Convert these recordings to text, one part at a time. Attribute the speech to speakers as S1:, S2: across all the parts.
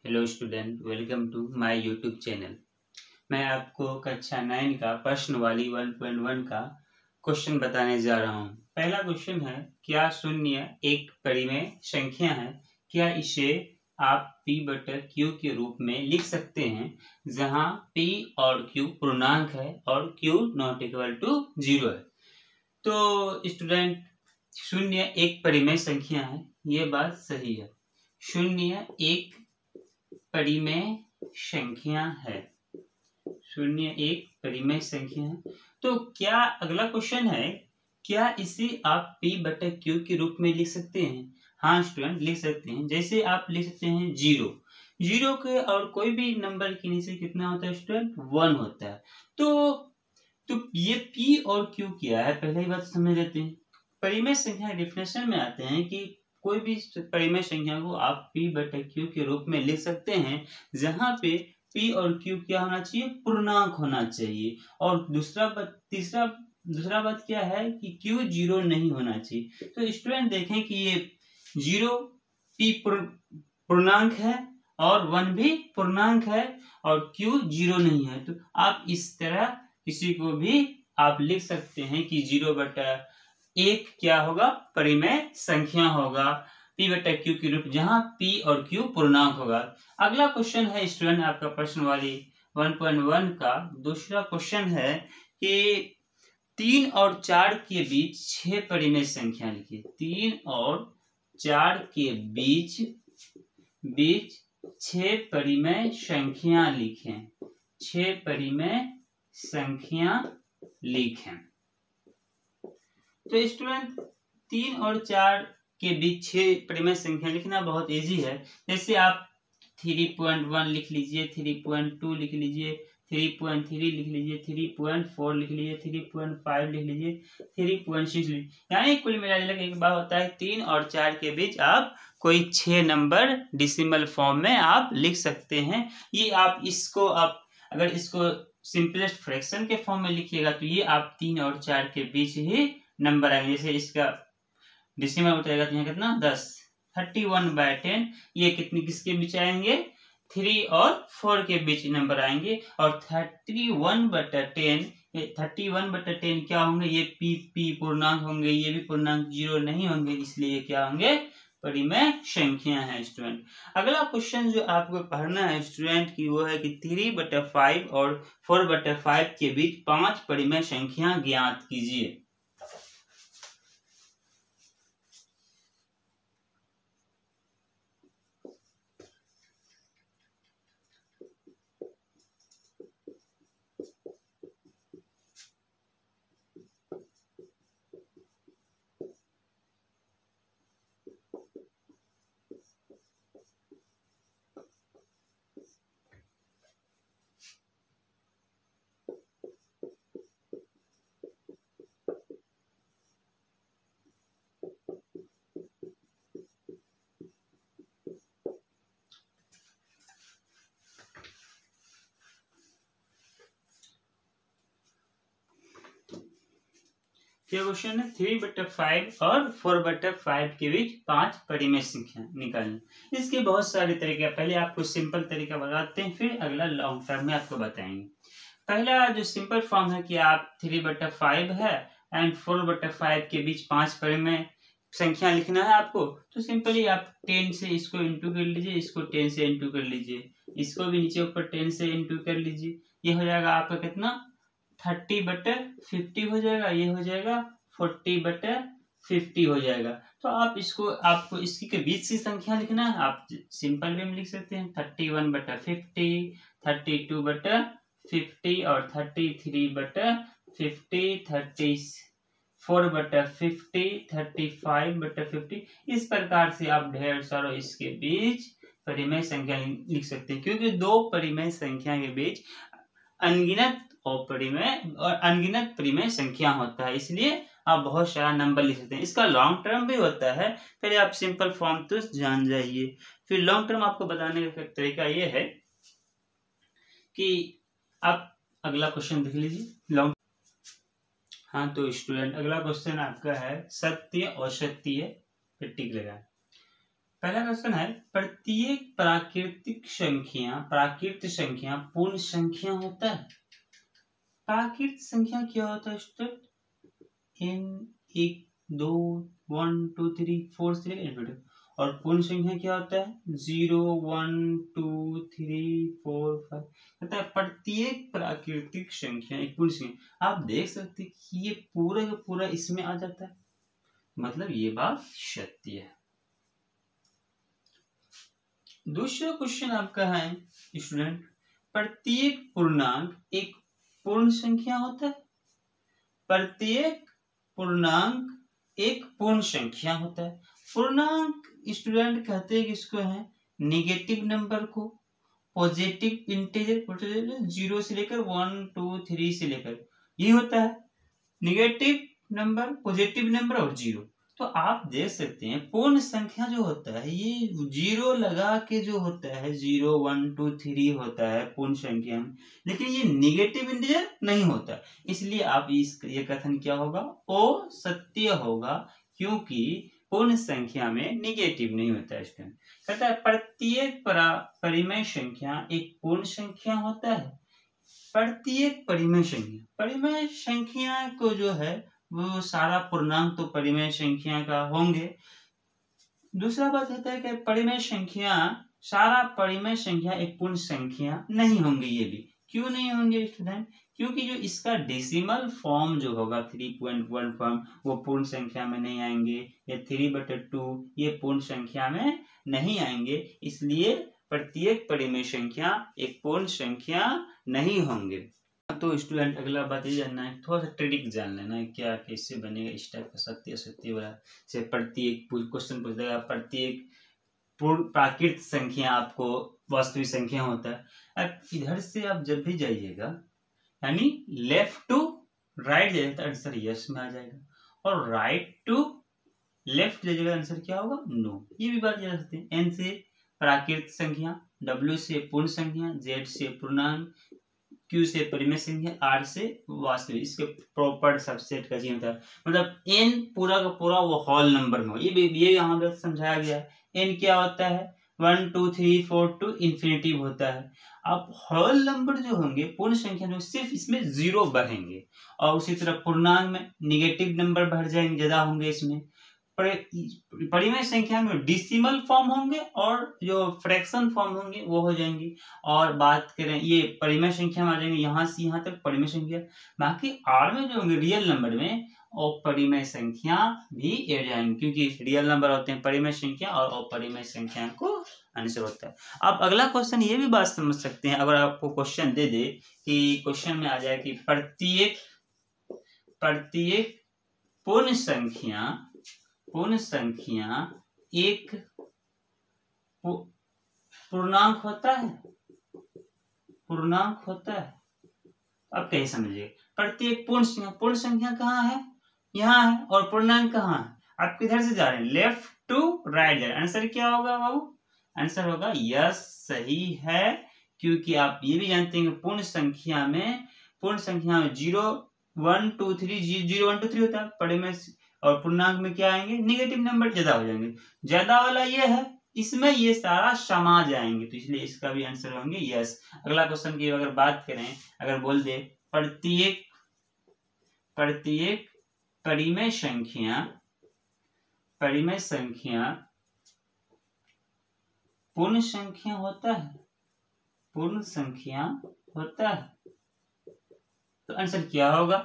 S1: Hello student, welcome to my YouTube channel. मैं आपको कक्षा 9 का प्रश्नवाली 1.1 का क्वेश्चन बताने जा रहा हूँ। पहला क्वेश्चन है, क्या शून्य एक परिमेय संख्या है? क्या इसे आप p/q के रूप में लिख सकते हैं, जहाँ p और q पूर्णांक है और q ≠ 0 है। तो स्टूडेंट, शून्य एक परिमेय संख्या है, ये बात सही है। शून्य एक परिमेय संख्या है। शून्य एक परिमेय संख्या है। तो क्या अगला क्वेश्चन है, क्या इसे आप p/q के रूप में लिख सकते हैं? हाँ स्टूडेंट, लिख सकते हैं। जैसे आप लिख सकते हैं 0 के और कोई भी नंबर के नीचे कितना होता है स्टूडेंट? 1 होता है। तो ये p और q क्या है, पहले ही बात समझ लेते हैं। परिमेय संख्या डेफिनेशन में आते हैं कि कोई भी परिमेय संख्या को आप p/q के रूप में लिख सकते हैं, जहां पे p और q क्या होना चाहिए? पूर्णांक होना चाहिए। और दूसरा बात क्या है कि q 0 नहीं होना चाहिए। तो स्टूडेंट देखें कि ये 0 p पूर्णांक है और 1 भी पूर्णांक है और q 0 नहीं है। तो आप इस तरह किसी को भी आप लिख सकते हैं कि 0/1 क्या होगा? परिमेय संख्या होगा p/q के रूप, जहां p और q पूर्णांक होगा। अगला क्वेश्चन है स्टूडेंट आपका प्रश्नवाली 1.1 का दूसरा क्वेश्चन है कि 3 और 4 के बीच 6 परिमेय संख्या लिखिए। 3 और 4 के बीच 6 परिमेय संख्या लिखें। 6 परिमेय संख्या लिखें। तो स्टूडेंट, 3 और 4 के बीच 6 परिमेय संख्या लिखना बहुत इजी है। जैसे आप 3.1 लिख लीजिए, 3.2 लिख लीजिए, 3.3 लिख लीजिए, 3.4 लिख लीजिए, 3.5 लिख लीजिए, 3.6 लिख, यानी कुल मिलाकर एक बात होता है 3 और 4 के बीच आप कोई 6 नंबर डेसिमल फॉर्म में आप लिख सकते हैं। ये आप इसको अगर इसको सिंपलेस्ट फ्रैक्शन के फॉर्म में लिखिएगा तो ये आप 3 और 4 के बीच ही नंबर आएंगे। जैसे इसका डेसिमल उठाएगा तो यहाँ कितना? 10। 31/10 ये किसके बीच आएंगे? 3 और 4 के बीच नंबर आएंगे। और 31/10 क्या होंगे? ये p पूर्णांक होंगे, ये भी पूर्णांक 0 नहीं होंगे, इसलिए क्या होंगे? परिमेय संख्या है स्टूडेंट। अगला क्वेश्चन जो आपको पढ़ना है स्टूडेंट की वो है कि 3/5 और 4/5 के बीच 5 परिमेय संख्या ज्ञात कीजिए। क्या क्वेश्चन है? 3/5 और 4/5 के बीच 5 परिमेय संख्या निकालनी। इसके बहुत सारे तरीके, पहले आपको सिंपल तरीका बताते हैं, फिर अगला लॉन्ग टर्म में आपको बताएंगे। पहला जो सिंपल फॉर्म है कि आप 3/5 है एंड 4/5 के बीच 5 परिमेय संख्या लिखना है आपको, तो सिंपली आप 10 से इसको इंटू कर लीजिए, इसको 10 से इंटू कर लीजिए, इसको भी नीचे ऊपर 10 से इंटू कर लीजिए। ये हो जाएगा आपका कितना? 30/50 हो जाएगा। ये हो जाएगा 40/50 हो जाएगा। तो आपको इसकी के बीच की संख्या लिखना है, आप सिंपल वे में लिख सकते हैं 31/50, 32/50 और 33/50, 34/50, 35/50। इस प्रकार से आप ढेर सारा इसके बीच परिमेय संख्या लिख सकते हैं, क्योंकि दो परिमेय संख्या के बीच अनगिनत परिमेय संख्या होता है, इसलिए आप बहुत सारा नंबर लिख सकते हैं। इसका लॉन्ग टर्म भी होता है, पहले आप सिंपल फॉर्म तो जान जाइए, फिर लॉन्ग टर्म आपको बताने का तरीका ये है कि आप अगला क्वेश्चन देख लीजिए लॉन्ग। हाँ तो स्टूडेंट, अगला क्वेश्चन आपका है सत्य असत्य पे टिक लगाएं। पहला क्वेश्चन है, प्रत्येक प्राकृत संख्या पूर्ण संख्या होता है। प्राकृत संख्या क्या होता है स्टूडेंट? n 1 2 1 2 3 4 से लेकर, और पूर्ण संख्या क्या होता है? 0 1 2 3 4 5। कहता है प्रत्येक प्राकृतिक संख्या एक पूर्ण संख्या। आप देख सकते हैं कि ये पूरा का पूरा इसमें आ जाता है, मतलब ये बात सत्य है। दूसरा क्वेश्चन आपका है स्टूडेंट, प्रत्येक पूर्णांक एक पूर्ण संख्या होता है। प्रत्येक पूर्णांक एक पूर्ण संख्या होता है। पूर्णांक स्टूडेंट कहते हैं किसको है? नेगेटिव नंबर को। पॉजिटिव इंटीजर 0 से लेकर 1 2 3 से लेकर ये होता है नेगेटिव नंबर, पॉजिटिव नंबर और 0। तो आप देख सकते हैं पूर्ण संख्या जो होता है ये 0 लगा के जो होता है 0 1 2 3 होता है पूर्ण संख्या में, लेकिन ये नेगेटिव इंटीजर नहीं होता। इसलिए आप ये कथन क्या होगा? ओ सत्य होगा, क्योंकि पूर्ण संख्या में नेगेटिव नहीं होता है। इसका कहता है प्रत्येक परिमेय संख्या एक पूर्ण संख्या होता है। प्रत्येक परिमेय संख्या को जो है वो सारा पूर्णांक तो परिमेय संख्या का होंगे। दूसरा बात होता है कि परिमेय संख्या, सारा परिमेय संख्या एक पूर्ण संख्या नहीं होंगे। ये भी क्यों नहीं होंगे स्टूडेंट? क्योंकि जो इसका डेसिमल फॉर्म जो होगा 3.1 फॉर्म वो पूर्ण संख्या में नहीं आएंगे, या 3/2 ये पूर्ण संख्या में नहीं आएंगे। इसलिए प्रत्येक परिमेय संख्या एक पूर्ण संख्या नहीं होंगे। तो स्टूडेंट अगला बात ये जानना है, थोड़ा सा ट्रिक जान लेना है क्या कैसे बनेगा इस टाइप का सत्य असत्य वाला। से प्रत्येक क्वेश्चन पूछ देगा प्रत्येक प्राकृत संख्या आपको वास्तविक संख्या होता है। अब इधर से आप जब भी जाइएगा यानी लेफ्ट टू राइट जाइएगा तो आंसर यस में आ जाएगा, और राइट टू लेफ्ट जाइएगा आंसर क्या होगा? नो। ये भी बात याद रखते हैं। एन से प्राकृत संख्या, डब्ल्यू से पूर्ण संख्या, जेड से पूर्णांक, Q से परिमेय संख्या, R से वास्तविक। इसके प्रॉपर सबसेट का चिन्ह होता है, मतलब n पूरा का पूरा वो होल नंबर में हो। ये यहाँ पे समझाया गया है। n क्या होता है? 1 2 3 4 टू इन्फिनिटिव होता है। अब होल नंबर जो होंगे पूर्ण संख्या में सिर्फ इसमें 0 बढ़ेंगे, और उसी तरह पूर्णांक में निगेटिव नंबर बढ़ जाएंगे, ज्यादा होंगे। इसमें परिमेय संख्या में डेसिमल फॉर्म होंगे और जो फ्रैक्शन फॉर्म होंगे वो हो जाएंगे। और बात करें ये परिमेय संख्या में आ जाएंगे, यहाँ से यहाँ तक परिमेय संख्या। बाकी आर में जो होंगे रियल नंबर में और परिमेय संख्या भी ऐड जाएंगे, क्योंकि रियल नंबर होते हैं परिमेय संख्या और अपरिमेय संख्या को आंसर होता है। अब अगला क्वेश्चन ये भी बात समझ सकते हैं, अगर आपको क्वेश्चन दे दे कि क्वेश्चन में आ जाए कि प्रत्येक पूर्ण संख्या एक पूर्णांक होता है। अब कैसे समझिए? प्रत्येक पूर्ण संख्या कहाँ है? यहाँ है। और पूर्णांक कहाँ है? आप किधर से जा रहे हैं? लेफ्ट टू राइट जा रहे हैं। आंसर क्या होगा बाबू? आंसर होगा यस, सही है। क्योंकि आप ये भी जानते हैं कि पूर्ण संख्या में 0 1 2 3 0 1 2 3 होता है परिमेय, और पूर्णांक में क्या आएंगे? नेगेटिव नंबर ज्यादा हो जाएंगे। ज्यादा वाला ये है, इसमें ये सारा समा जाएंगे, तो इसलिए इसका भी आंसर होंगे यस। अगला क्वेश्चन की अगर बात करें, अगर बोल दे प्रत्येक परिमेय संख्या पूर्ण संख्या होता है, तो आंसर क्या होगा?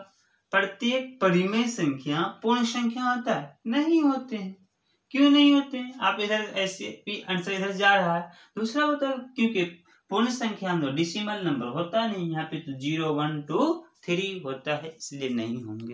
S1: प्रत्येक परिमेय संख्या पूर्ण संख्या होता है? नहीं होते हैं। क्यों नहीं होते हैं? आप इधर ऐसे भी आंसर इधर जा रहा है। दूसरा बताओ, क्योंकि पूर्ण संख्या में डेसिमल नंबर होता नहीं, यहाँ पे तो 0 1 2 3 होता है, इसलिए नहीं होंगे।